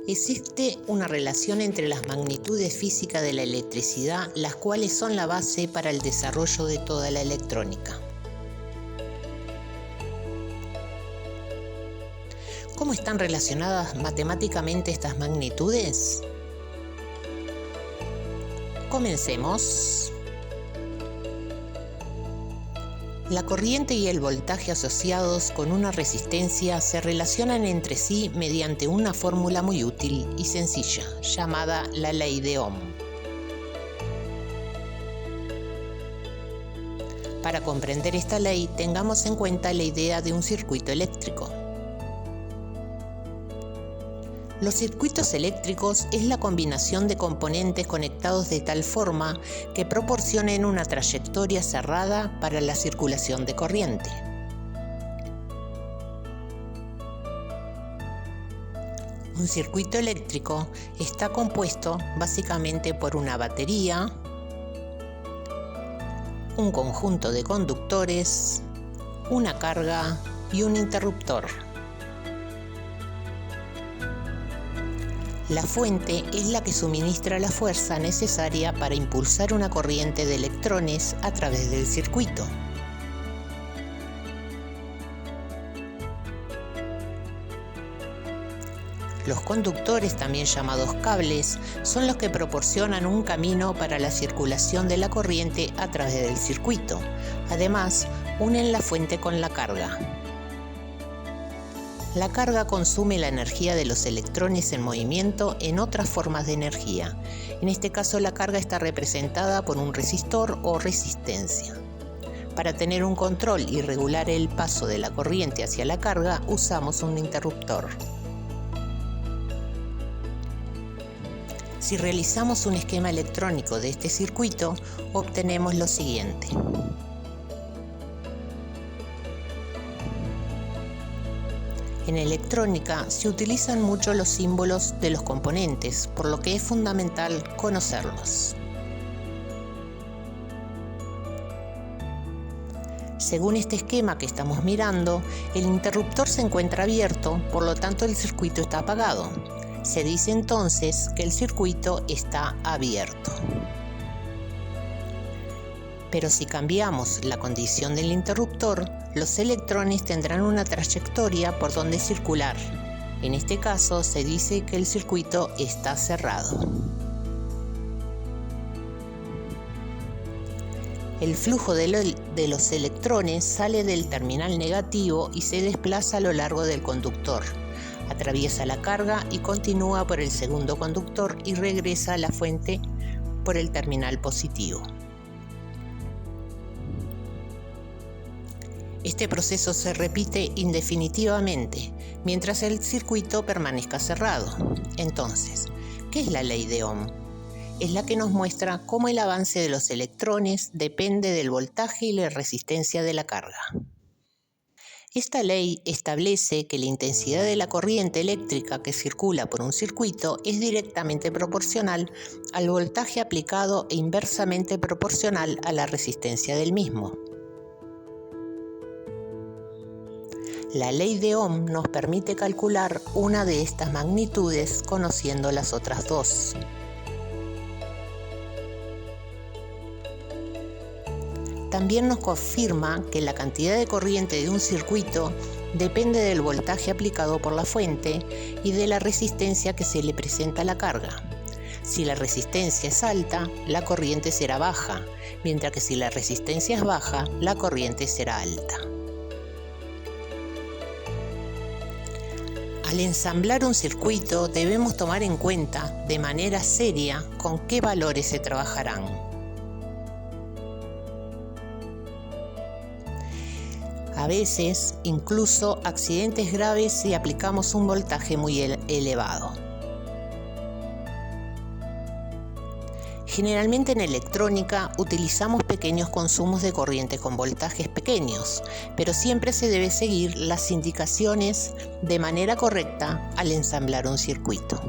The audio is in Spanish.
Existe una relación entre las magnitudes físicas de la electricidad, las cuales son la base para el desarrollo de toda la electrónica. ¿Cómo están relacionadas matemáticamente estas magnitudes? Comencemos. La corriente y el voltaje asociados con una resistencia se relacionan entre sí mediante una fórmula muy útil y sencilla, llamada la ley de Ohm. Para comprender esta ley, tengamos en cuenta la idea de un circuito eléctrico. Los circuitos eléctricos es la combinación de componentes conectados de tal forma que proporcionen una trayectoria cerrada para la circulación de corriente. Un circuito eléctrico está compuesto básicamente por una batería, un conjunto de conductores, una carga y un interruptor. La fuente es la que suministra la fuerza necesaria para impulsar una corriente de electrones a través del circuito. Los conductores, también llamados cables, son los que proporcionan un camino para la circulación de la corriente a través del circuito. Además, unen la fuente con la carga. La carga consume la energía de los electrones en movimiento en otras formas de energía. En este caso, la carga está representada por un resistor o resistencia. Para tener un control y regular el paso de la corriente hacia la carga, usamos un interruptor. Si realizamos un esquema electrónico de este circuito, obtenemos lo siguiente. En electrónica se utilizan mucho los símbolos de los componentes, por lo que es fundamental conocerlos. Según este esquema que estamos mirando, el interruptor se encuentra abierto, por lo tanto el circuito está apagado. Se dice entonces que el circuito está abierto. Pero si cambiamos la condición del interruptor, los electrones tendrán una trayectoria por donde circular. En este caso se dice que el circuito está cerrado. El flujo de los electrones sale del terminal negativo y se desplaza a lo largo del conductor. Atraviesa la carga y continúa por el segundo conductor y regresa a la fuente por el terminal positivo. Este proceso se repite indefinitivamente mientras el circuito permanezca cerrado. Entonces, ¿qué es la ley de Ohm? Es la que nos muestra cómo el avance de los electrones depende del voltaje y la resistencia de la carga. Esta ley establece que la intensidad de la corriente eléctrica que circula por un circuito es directamente proporcional al voltaje aplicado e inversamente proporcional a la resistencia del mismo. La ley de Ohm nos permite calcular una de estas magnitudes conociendo las otras dos. También nos confirma que la cantidad de corriente de un circuito depende del voltaje aplicado por la fuente y de la resistencia que se le presenta a la carga. Si la resistencia es alta, la corriente será baja, mientras que si la resistencia es baja, la corriente será alta. Al ensamblar un circuito debemos tomar en cuenta de manera seria con qué valores se trabajarán. A veces, incluso accidentes graves si aplicamos un voltaje muy elevado. Generalmente en electrónica utilizamos pequeños consumos de corriente con voltajes pequeños, pero siempre se debe seguir las indicaciones de manera correcta al ensamblar un circuito.